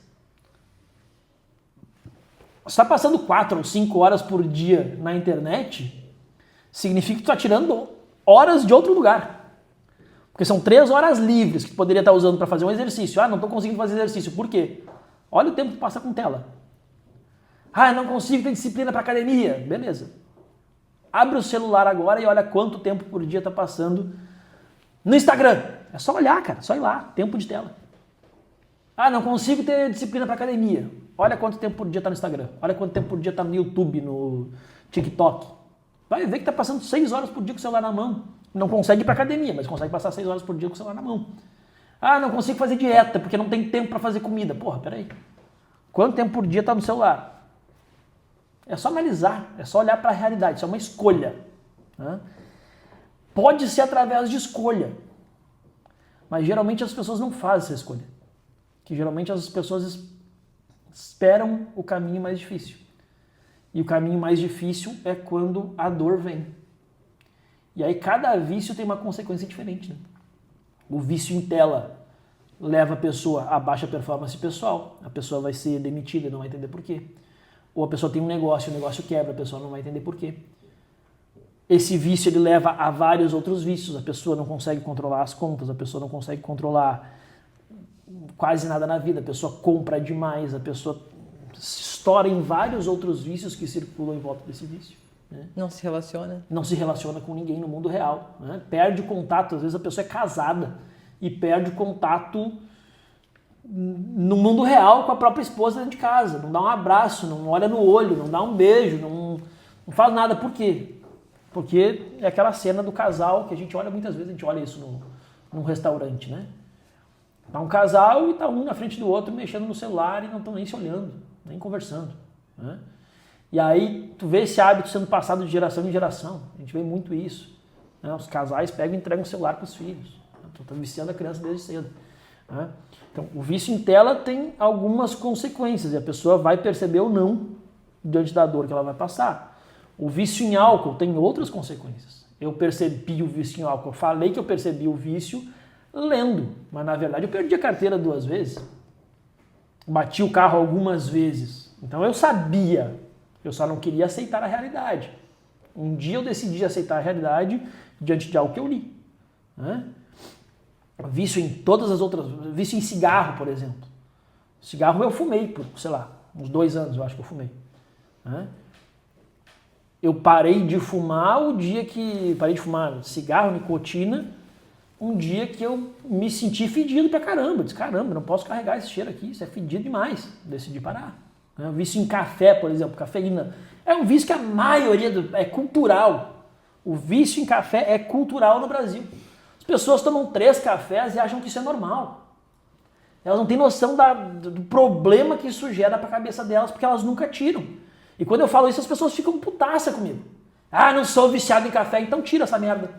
Você está passando 4 ou 5 horas por dia na internet, significa que tu está tirando horas de outro lugar. Porque são 3 horas livres que tu poderia estar usando para fazer um exercício. Ah, não estou conseguindo fazer exercício. Por quê? Olha o tempo que tu passa com tela. Ah, eu não consigo ter disciplina para academia. Beleza. Abre o celular agora e olha quanto tempo por dia está passando no Instagram. É só olhar, cara. Só ir lá. Tempo de tela. Ah, não consigo ter disciplina para academia. Olha quanto tempo por dia está no Instagram. Olha quanto tempo por dia está no YouTube, no TikTok. Vai ver que está passando 6 horas por dia com o celular na mão. Não consegue ir para academia, mas consegue passar 6 horas por dia com o celular na mão. Ah, não consigo fazer dieta porque não tem tempo para fazer comida. Porra, peraí. Quanto tempo por dia está no celular? É só analisar, é só olhar para a realidade, isso é uma escolha. Né? Pode ser através de escolha, mas geralmente as pessoas não fazem essa escolha. Que geralmente as pessoas esperam o caminho mais difícil. E o caminho mais difícil é quando a dor vem. E aí cada vício tem uma consequência diferente. Né? O vício em tela leva a pessoa a baixa performance pessoal, a pessoa vai ser demitida e não vai entender por quê. Ou a pessoa tem um negócio, o negócio quebra, a pessoa não vai entender por quê. Esse vício ele leva a vários outros vícios, a pessoa não consegue controlar as contas, a pessoa não consegue controlar quase nada na vida, a pessoa compra demais, a pessoa se estoura em vários outros vícios que circulam em volta desse vício. Né? Não se relaciona. Não se relaciona com ninguém no mundo real. Né? Perde o contato, às vezes a pessoa é casada e perde o contato no mundo real com a própria esposa dentro de casa, não dá um abraço, não olha no olho, não dá um beijo, não faz nada. Por quê? Porque é aquela cena do casal que a gente olha muitas vezes, a gente olha isso num restaurante, né? Tá um casal e tá um na frente do outro mexendo no celular e não estão nem se olhando, nem conversando. Né? E aí tu vê esse hábito sendo passado de geração em geração, a gente vê muito isso. Né? Os casais pegam e entregam o celular para os filhos, estão viciando a criança desde cedo. Né? Então, o vício em tela tem algumas consequências e a pessoa vai perceber ou não diante da dor que ela vai passar. O vício em álcool tem outras consequências. Eu percebi o vício em álcool, eu falei que eu percebi o vício lendo, mas na verdade eu perdi a carteira 2 vezes. Bati o carro algumas vezes. Então eu sabia, eu só não queria aceitar a realidade. Um dia eu decidi aceitar a realidade diante de algo que eu li. Né? Vício em todas as outras... Vício em cigarro, por exemplo. Cigarro eu fumei por, sei lá, uns 2 anos eu acho que eu fumei. Né? Eu parei de fumar o dia que... Parei de fumar cigarro, nicotina, um dia que eu me senti fedido pra caramba. Eu disse, caramba, não posso carregar esse cheiro aqui, isso é fedido demais. Decidi parar. Né? Vício em café, por exemplo, cafeína. É um vício que a maioria é cultural. O vício em café é cultural no Brasil. As pessoas tomam 3 cafés e acham que isso é normal. Elas não têm noção do problema que isso gera para a cabeça delas, porque elas nunca tiram. E quando eu falo isso, as pessoas ficam putaça comigo. Ah, não sou viciado em café, então tira essa merda.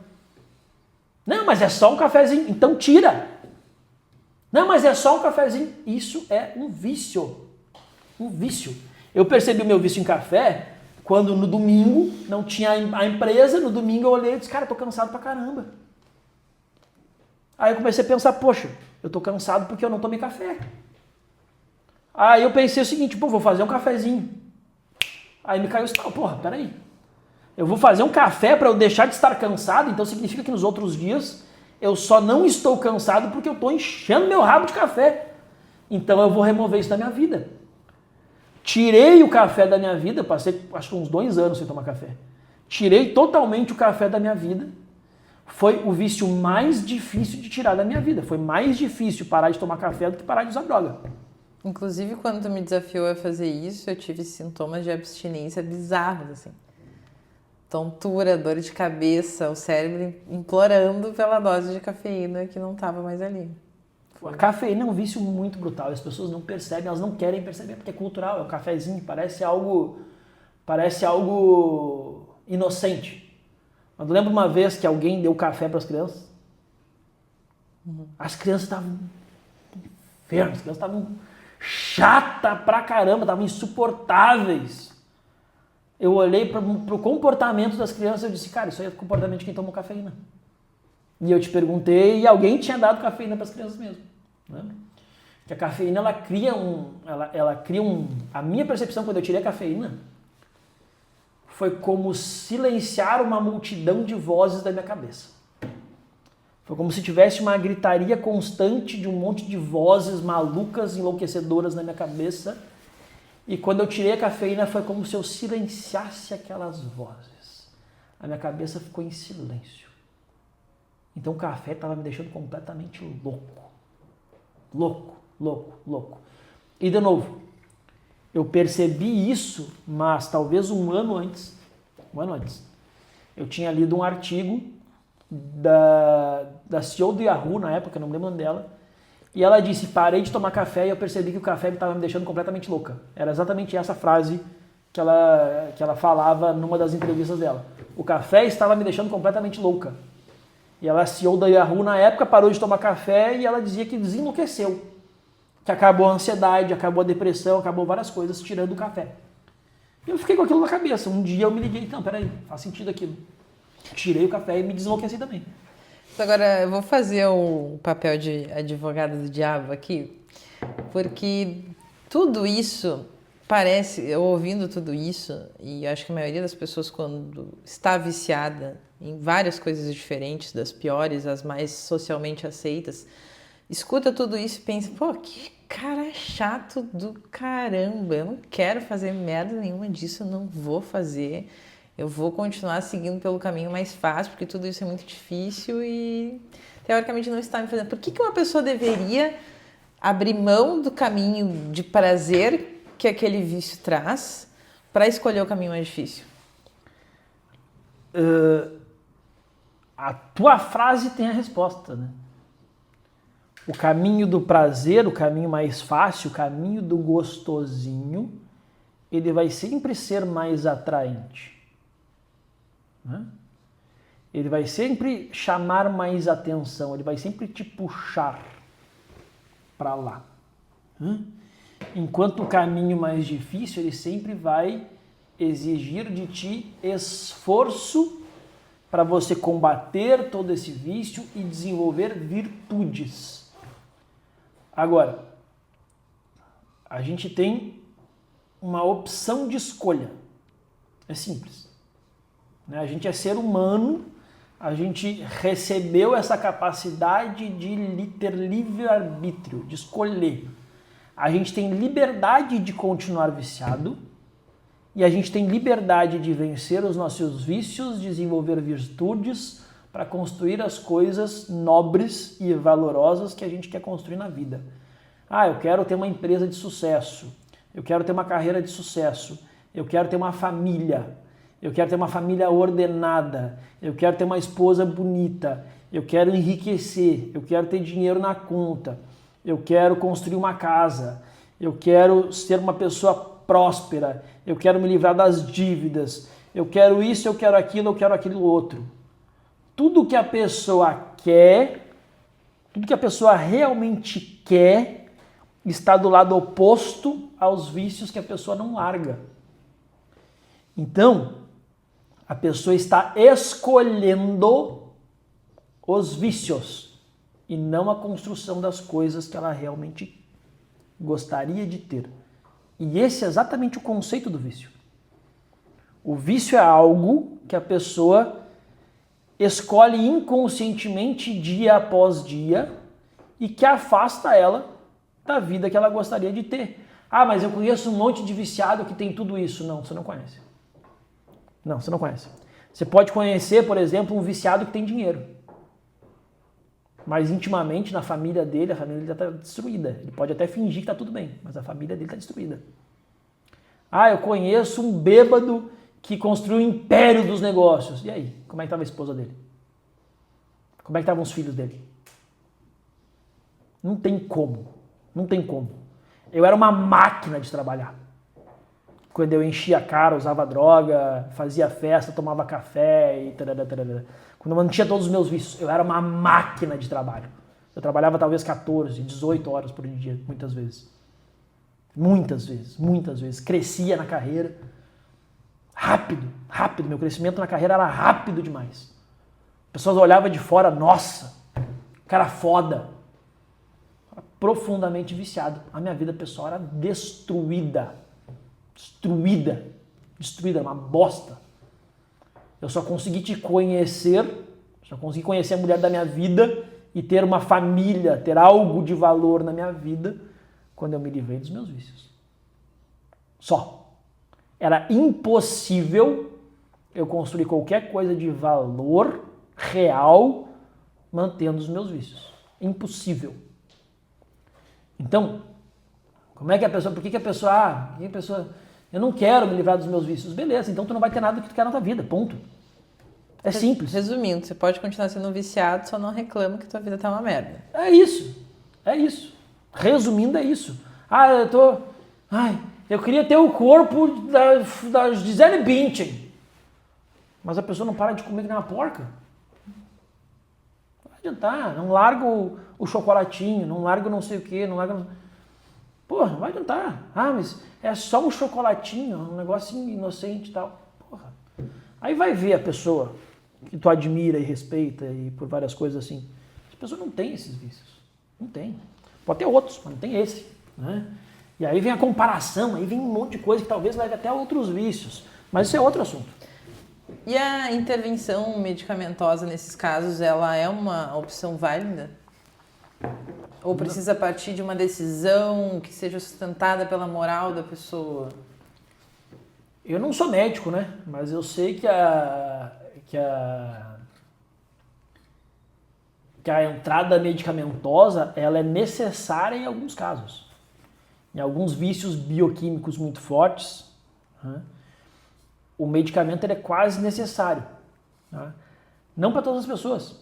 Não, mas é só um cafezinho, então tira. Não, mas é só um cafezinho. Isso é um vício. Um vício. Eu percebi o meu vício em café quando no domingo não tinha a empresa, no domingo eu olhei e disse, cara, tô cansado pra caramba. Aí eu comecei a pensar, poxa, eu tô cansado porque eu não tomei café. Aí eu pensei o seguinte, pô, vou fazer um cafezinho. Aí me caiu o estalo, porra, peraí. Eu vou fazer um café para eu deixar de estar cansado, então significa que nos outros dias eu só não estou cansado porque eu estou enchendo meu rabo de café. Então eu vou remover isso da minha vida. Tirei o café da minha vida, passei acho que uns 2 anos sem tomar café. Tirei totalmente o café da minha vida. Foi o vício mais difícil de tirar da minha vida. Foi mais difícil parar de tomar café do que parar de usar droga. Inclusive, quando tu me desafiou a fazer isso, eu tive sintomas de abstinência bizarros, assim. Tontura, dor de cabeça, o cérebro implorando pela dose de cafeína que não estava mais ali. A cafeína é um vício muito brutal. As pessoas não percebem, elas não querem perceber, porque é cultural, é um cafezinho, parece algo inocente. Mas eu lembro uma vez que alguém deu café para as crianças. As crianças estavam enfermas, as crianças estavam chatas pra caramba, estavam insuportáveis. Eu olhei para o comportamento das crianças e eu disse, cara, isso aí é o comportamento de quem tomou cafeína. E eu te perguntei, e alguém tinha dado cafeína para as crianças mesmo. Né? Que a cafeína, ela cria a minha percepção quando eu tirei a cafeína foi como silenciar uma multidão de vozes da minha cabeça. Foi como se tivesse uma gritaria constante de um monte de vozes malucas, enlouquecedoras na minha cabeça. E quando eu tirei a cafeína foi como se eu silenciasse aquelas vozes. A minha cabeça ficou em silêncio. Então o café estava me deixando completamente louco. Louco. E de novo, eu percebi isso, mas talvez um ano antes, eu tinha lido um artigo da CEO do Yahoo, na época, não me lembro o nome dela, e ela disse, parei de tomar café e eu percebi que o café estava me deixando completamente louca. Era exatamente essa frase que ela falava numa das entrevistas dela. O café estava me deixando completamente louca. E ela, CEO da Yahoo, na época, parou de tomar café e ela dizia que desenlouqueceu. Que acabou a ansiedade, acabou a depressão, acabou várias coisas tirando o café. E eu fiquei com aquilo na cabeça. Um dia eu me liguei, não, peraí, faz sentido aquilo. Tirei o café e me desenlouqueci também. Agora, eu vou fazer o papel de advogado do diabo aqui, porque tudo isso parece, eu ouvindo tudo isso, e acho que a maioria das pessoas quando está viciada em várias coisas diferentes, das piores às mais socialmente aceitas, escuta tudo isso e pensa, pô, que cara chato do caramba, eu não quero fazer merda nenhuma disso, eu não vou fazer, eu vou continuar seguindo pelo caminho mais fácil, porque tudo isso é muito difícil e teoricamente não está me fazendo. Por que uma pessoa deveria abrir mão do caminho de prazer que aquele vício traz para escolher o caminho mais difícil? A tua frase tem a resposta, né? O caminho do prazer, o caminho mais fácil, o caminho do gostosinho, ele vai sempre ser mais atraente. Né? Ele vai sempre chamar mais atenção, ele vai sempre te puxar para lá. Enquanto o caminho mais difícil, ele sempre vai exigir de ti esforço para você combater todo esse vício e desenvolver virtudes. Agora, a gente tem uma opção de escolha. É simples. A gente é ser humano, a gente recebeu essa capacidade de ter livre-arbítrio, de escolher. A gente tem liberdade de continuar viciado e a gente tem liberdade de vencer os nossos vícios, desenvolver virtudes para construir as coisas nobres e valorosas que a gente quer construir na vida. Eu quero ter uma empresa de sucesso, eu quero ter uma carreira de sucesso, eu quero ter uma família, eu quero ter uma família ordenada, eu quero ter uma esposa bonita, eu quero enriquecer, eu quero ter dinheiro na conta, eu quero construir uma casa, eu quero ser uma pessoa próspera, eu quero me livrar das dívidas, eu quero isso, eu quero aquilo outro. Tudo que a pessoa quer, tudo que a pessoa realmente quer, está do lado oposto aos vícios que a pessoa não larga. Então, a pessoa está escolhendo os vícios e não a construção das coisas que ela realmente gostaria de ter. E esse é exatamente o conceito do vício. O vício é algo que a pessoa escolhe inconscientemente dia após dia e que afasta ela da vida que ela gostaria de ter. Ah, mas eu conheço um monte de viciado que tem tudo isso. Não, você não conhece. Não, você não conhece. Você pode conhecer, por exemplo, um viciado que tem dinheiro. Mas intimamente, na família dele, a família dele está destruída. Ele pode até fingir que está tudo bem, mas a família dele está destruída. Ah, eu conheço um bêbado que construiu o império dos negócios. E aí? Como é que estava a esposa dele? Como é que estavam os filhos dele? Não tem como. Não tem como. Eu era uma máquina de trabalhar. Quando eu enchia a cara, usava droga, fazia festa, tomava café e tarará, tarará. Quando eu mantinha todos os meus vícios, eu era uma máquina de trabalho. Eu trabalhava talvez 14, 18 horas por dia, muitas vezes. Muitas vezes. Crescia na carreira. Rápido. Meu crescimento na carreira era rápido demais. Pessoas olhavam de fora, nossa, cara foda. Profundamente viciado. A minha vida pessoal era destruída, uma bosta. Eu só consegui te conhecer, só consegui conhecer a mulher da minha vida e ter uma família, ter algo de valor na minha vida quando eu me livrei dos meus vícios. Só. Era impossível eu construir qualquer coisa de valor real mantendo os meus vícios. Impossível. Então, como é que a pessoa, por que a pessoa, eu não quero me livrar dos meus vícios. Beleza, então tu não vai ter nada do que tu quer na tua vida, ponto. É simples. Resumindo, você pode continuar sendo viciado, só não reclama que tua vida tá uma merda. É isso. Resumindo, é isso. Eu queria ter o corpo da Gisele Bündchen. Mas a pessoa não para de comer que nem uma porca. Não vai adiantar, não larga o chocolatinho, não larga não sei o quê, não larga... Porra, não vai adiantar. Ah, mas é só um chocolatinho, um negocinho inocente e tal. Porra. Aí vai ver a pessoa que tu admira e respeita e por várias coisas assim. As pessoas não têm esses vícios. Não tem. Pode ter outros, mas não tem esse. Né? E aí vem a comparação, aí vem um monte de coisa que talvez leve até a outros vícios. Mas isso é outro assunto. E a intervenção medicamentosa nesses casos, ela é uma opção válida? Ou precisa partir de uma decisão que seja sustentada pela moral da pessoa? Eu não sou médico, né? Mas eu sei que a entrada medicamentosa ela é necessária em alguns casos. Em alguns vícios bioquímicos muito fortes, né? O medicamento ele é quase necessário. Né? Não para todas as pessoas.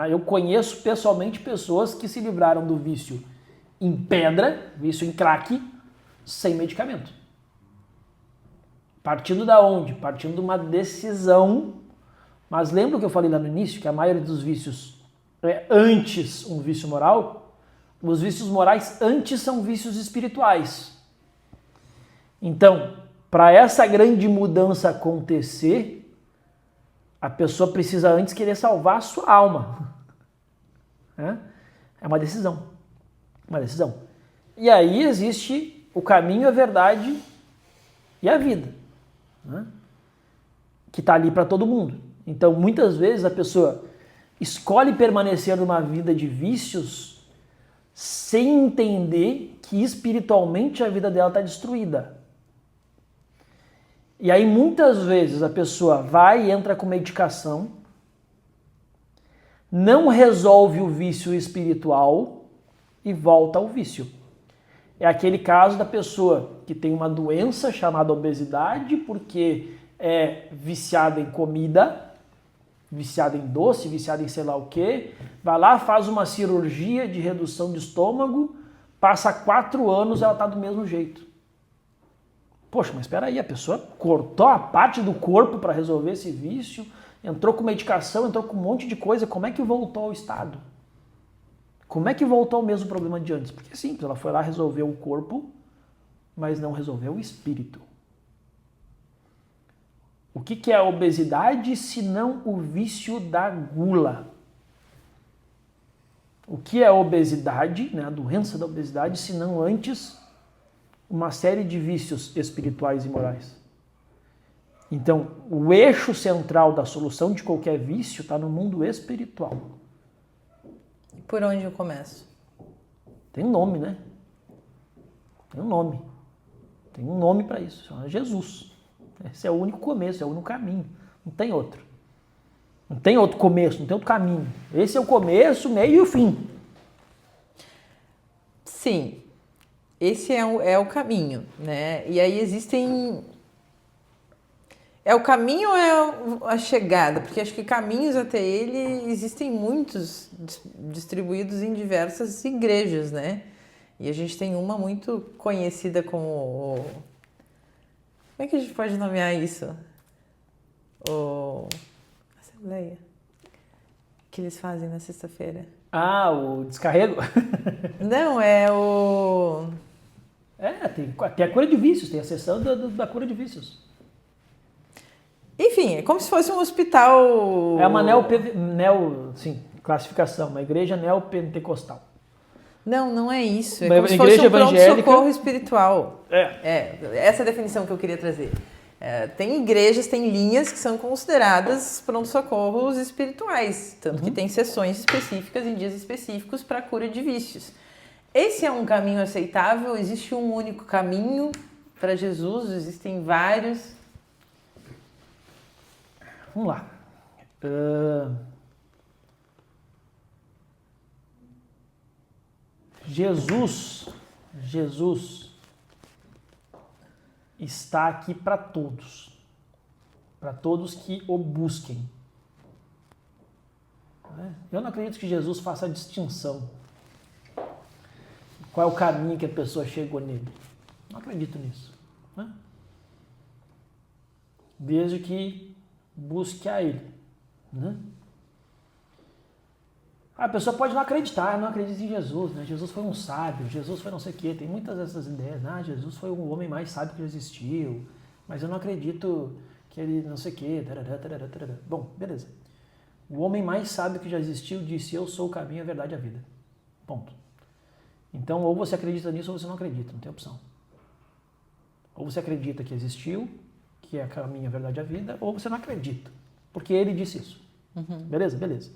Eu conheço pessoalmente pessoas que se livraram do vício em pedra, vício em crack, sem medicamento. Partindo da onde? Partindo de uma decisão. Mas lembra o que eu falei lá no início? Que a maioria dos vícios é antes um vício moral? Os vícios morais antes são vícios espirituais. Então, para essa grande mudança acontecer, a pessoa precisa antes querer salvar a sua alma. É uma decisão. Uma decisão. E aí existe o caminho, a verdade e a vida. Né? Que está ali para todo mundo. Então, muitas vezes a pessoa escolhe permanecer numa vida de vícios sem entender que espiritualmente a vida dela está destruída. E aí muitas vezes a pessoa vai e entra com medicação, não resolve o vício espiritual e volta ao vício. É aquele caso da pessoa que tem uma doença chamada obesidade porque é viciada em comida, viciada em doce, viciada em sei lá o quê, vai lá, faz uma cirurgia de redução de estômago, passa 4 anos ela está do mesmo jeito. Poxa, mas espera aí, a pessoa cortou a parte do corpo para resolver esse vício, entrou com medicação, entrou com um monte de coisa, como é que voltou ao estado? Como é que voltou ao mesmo problema de antes? Porque é simples, ela foi lá resolver o corpo, mas não resolveu o espírito. O que é a obesidade se não o vício da gula? O que é a obesidade, né, a doença da obesidade, se não antes uma série de vícios espirituais e morais? Então, o eixo central da solução de qualquer vício está no mundo espiritual. Por onde eu começo? Tem nome, né? Tem um nome. Tem um nome para isso. Chama Jesus. Esse é o único começo, é o único caminho. Não tem outro. Não tem outro começo, não tem outro caminho. Esse é o começo, o meio e o fim. Sim, esse é o caminho, né? E aí existem... É o caminho ou é a chegada? Porque acho que caminhos até ele existem muitos distribuídos em diversas igrejas, né? E a gente tem uma muito conhecida como... Como é que a gente pode nomear isso? Assembleia. Que eles fazem na sexta-feira. Ah, o descarrego? Não, é o... Tem a cura de vícios, tem a sessão da cura de vícios. Enfim, é como se fosse um hospital... É uma classificação, uma igreja neopentecostal. Não é isso. É Uma como se igreja fosse um evangélica... pronto-socorro espiritual. Essa é a definição que eu queria trazer. Tem igrejas, tem linhas que são consideradas pronto-socorros espirituais, tanto que tem sessões específicas em dias específicos para a cura de vícios. Esse é um caminho aceitável? Existe um único caminho para Jesus? Existem vários? Vamos lá. Jesus está aqui para todos que o busquem. Eu não acredito que Jesus faça a distinção. Qual é o caminho que a pessoa chegou nele? Não acredito nisso. Né? Desde que busque a ele. Né? A pessoa pode não acreditar, não acredita em Jesus, né? Jesus foi um sábio, Jesus foi não sei o quê, tem muitas dessas ideias, né? Jesus foi o homem mais sábio que existiu, mas eu não acredito que ele não sei o quê, tarará. Bom, beleza. O homem mais sábio que já existiu disse, eu sou o caminho, a verdade e a vida. Ponto. Então, ou você acredita nisso ou você não acredita, não tem opção. Ou você acredita que existiu, que é o caminho, a verdade e a vida, ou você não acredita, porque ele disse isso. Beleza? Beleza.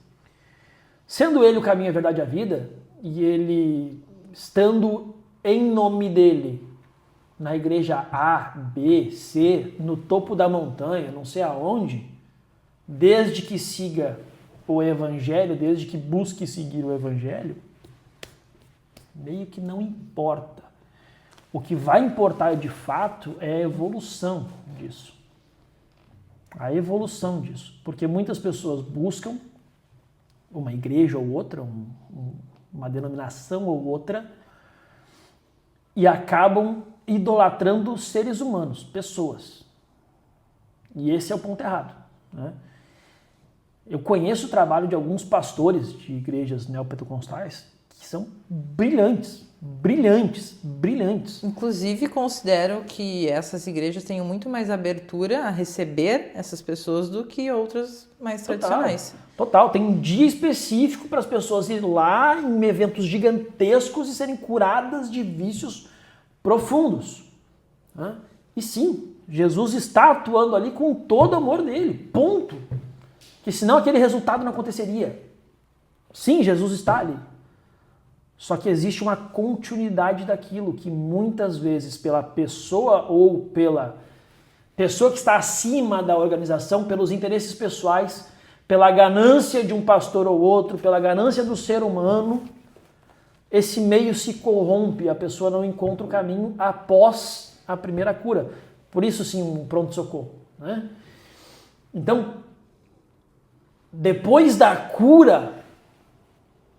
Sendo ele o caminho, a verdade e a vida, e ele estando em nome dele na igreja A, B, C, no topo da montanha, não sei aonde, desde que siga o evangelho, desde que busque seguir o evangelho, meio que não importa. O que vai importar de fato é a evolução disso. A evolução disso. Porque muitas pessoas buscam uma igreja ou outra, uma denominação ou outra, e acabam idolatrando seres humanos, pessoas. E esse é o ponto errado. Né? Eu conheço o trabalho de alguns pastores de igrejas neopentecostais que são brilhantes. Inclusive, considero que essas igrejas tenham muito mais abertura a receber essas pessoas do que outras mais tradicionais. Total. Tem um dia específico para as pessoas irem lá em eventos gigantescos e serem curadas de vícios profundos. Né? E sim, Jesus está atuando ali com todo o amor dele. Ponto. Que senão aquele resultado não aconteceria. Sim, Jesus está ali. Só que existe uma continuidade daquilo que muitas vezes pela pessoa ou pela pessoa que está acima da organização, pelos interesses pessoais, pela ganância de um pastor ou outro, pela ganância do ser humano, esse meio se corrompe, a pessoa não encontra o caminho após a primeira cura. Por isso sim, um pronto-socorro. Né? Então, depois da cura,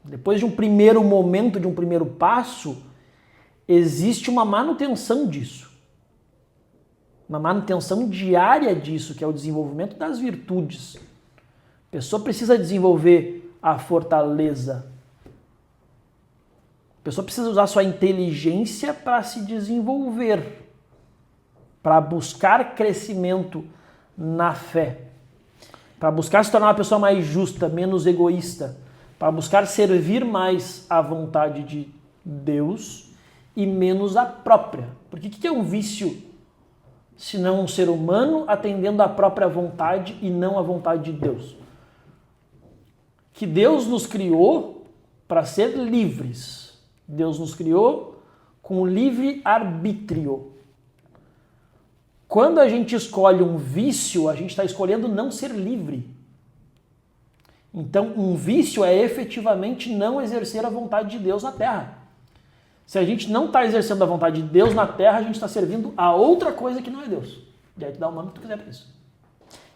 depois de um primeiro momento, de um primeiro passo, existe uma manutenção disso. Uma manutenção diária disso, que é o desenvolvimento das virtudes. A pessoa precisa desenvolver a fortaleza. A pessoa precisa usar sua inteligência para se desenvolver, para buscar crescimento na fé, para buscar se tornar uma pessoa mais justa, menos egoísta, para buscar servir mais à vontade de Deus e menos a própria. Porque o que é um vício, se não um ser humano atendendo à própria vontade e não à vontade de Deus? Que Deus nos criou para ser livres. Deus nos criou com livre-arbítrio. Quando a gente escolhe um vício, a gente está escolhendo não ser livre. Então, um vício é efetivamente não exercer a vontade de Deus na Terra. Se a gente não está exercendo a vontade de Deus na Terra, a gente está servindo a outra coisa que não é Deus. E aí tu dá o nome que tu quiser para isso.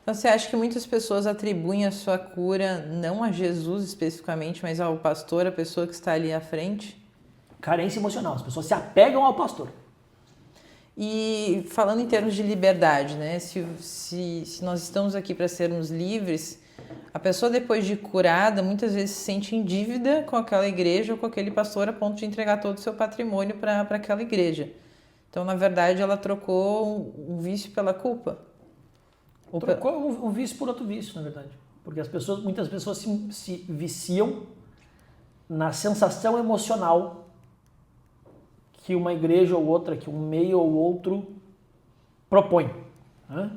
Então você acha que muitas pessoas atribuem a sua cura não a Jesus especificamente, mas ao pastor, a pessoa que está ali à frente? Carência emocional. As pessoas se apegam ao pastor. E falando em termos de liberdade, né? Se nós estamos aqui para sermos livres, a pessoa depois de curada muitas vezes se sente em dívida com aquela igreja ou com aquele pastor a ponto de entregar todo o seu patrimônio para aquela igreja. Então, na verdade, ela trocou um vício pela culpa. Trocou um vício por outro vício, na verdade. Porque muitas pessoas se viciam na sensação emocional que uma igreja ou outra, que um meio ou outro propõe. Né?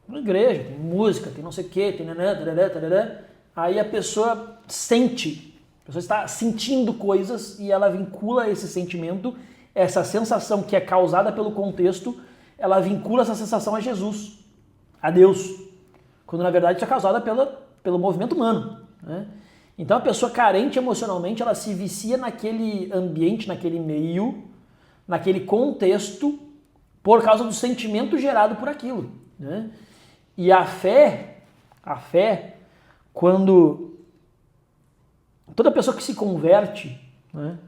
Uma igreja, tem música, tem não sei o quê, tem tarará. Aí a pessoa sente, a pessoa está sentindo coisas e ela vincula esse sentimento, essa sensação que é causada pelo contexto, ela vincula essa sensação a Jesus, a Deus, quando na verdade isso é causada pelo movimento humano. Né? Então a pessoa carente emocionalmente, ela se vicia naquele ambiente, naquele meio, naquele contexto, por causa do sentimento gerado por aquilo. Né? E a fé, quando toda pessoa que se converte, né,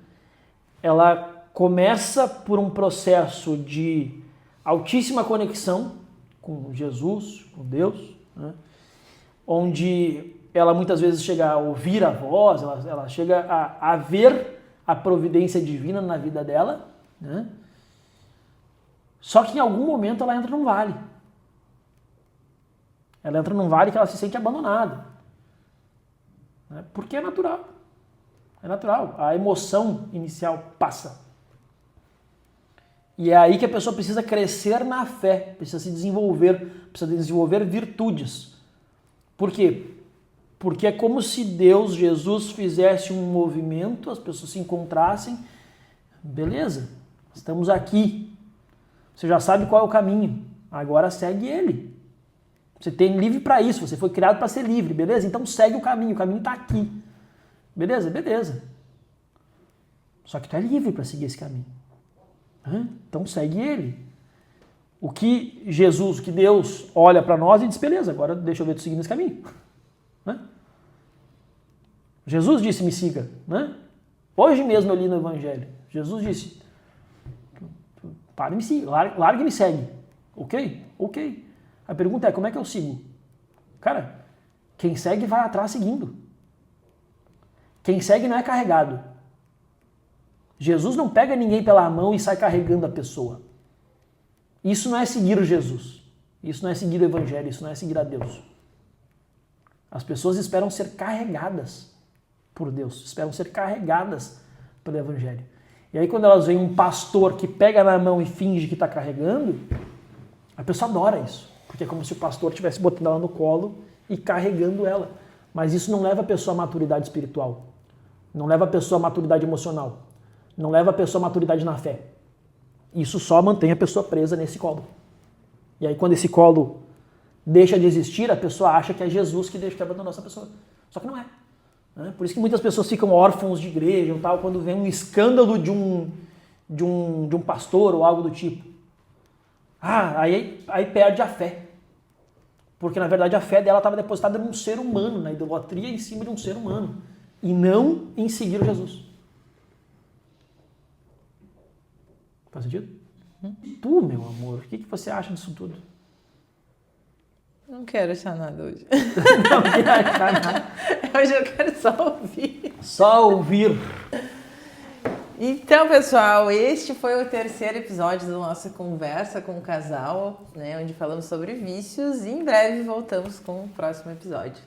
ela começa por um processo de altíssima conexão com Jesus, com Deus, né, onde ela muitas vezes chega a ouvir a voz, ela chega a ver a providência divina na vida dela, né, só que em algum momento ela entra num vale. Ela entra num vale que ela se sente abandonada. Né? Porque é natural. É natural. A emoção inicial passa. E é aí que a pessoa precisa crescer na fé, precisa se desenvolver, precisa desenvolver virtudes. Por quê? Porque é como se Deus, Jesus, fizesse um movimento, as pessoas se encontrassem. Beleza, estamos aqui. Você já sabe qual é o caminho. Agora segue ele. Você tem livre para isso, você foi criado para ser livre, beleza? Então segue o caminho está aqui. Beleza? Beleza. Só que tu é livre para seguir esse caminho. Então segue ele. O que Jesus, o que Deus olha para nós e diz, beleza, agora deixa eu ver tu seguindo esse caminho. Né? Jesus disse, me siga. Né? Hoje mesmo eu li no Evangelho. Jesus disse, para e me siga, larga e me segue. Ok? Ok. A pergunta é, como é que eu sigo? Cara, quem segue vai atrás seguindo. Quem segue não é carregado. Jesus não pega ninguém pela mão e sai carregando a pessoa. Isso não é seguir Jesus. Isso não é seguir o Evangelho, isso não é seguir a Deus. As pessoas esperam ser carregadas por Deus, esperam ser carregadas pelo Evangelho. E aí quando elas veem um pastor que pega na mão e finge que está carregando, a pessoa adora isso. Porque é como se o pastor estivesse botando ela no colo e carregando ela. Mas isso não leva a pessoa à maturidade espiritual. Não leva a pessoa à maturidade emocional. Não leva a pessoa à maturidade na fé. Isso só mantém a pessoa presa nesse colo. E aí quando esse colo deixa de existir, a pessoa acha que é Jesus que abandonou essa pessoa. Só que não é. Por isso que muitas pessoas ficam órfãos de igreja e tal, quando vem um escândalo de um pastor ou algo do tipo. Aí perde a fé. Porque, na verdade, a fé dela estava depositada num ser humano, na idolatria em cima de um ser humano. E não em seguir Jesus. Faz sentido? Tu, meu amor, o que você acha disso tudo? Não quero achar nada hoje. Não quero achar nada. Hoje eu quero só ouvir. Só ouvir. Então, pessoal, este foi o terceiro episódio da nossa conversa com o casal, né, onde falamos sobre vícios e em breve voltamos com o próximo episódio.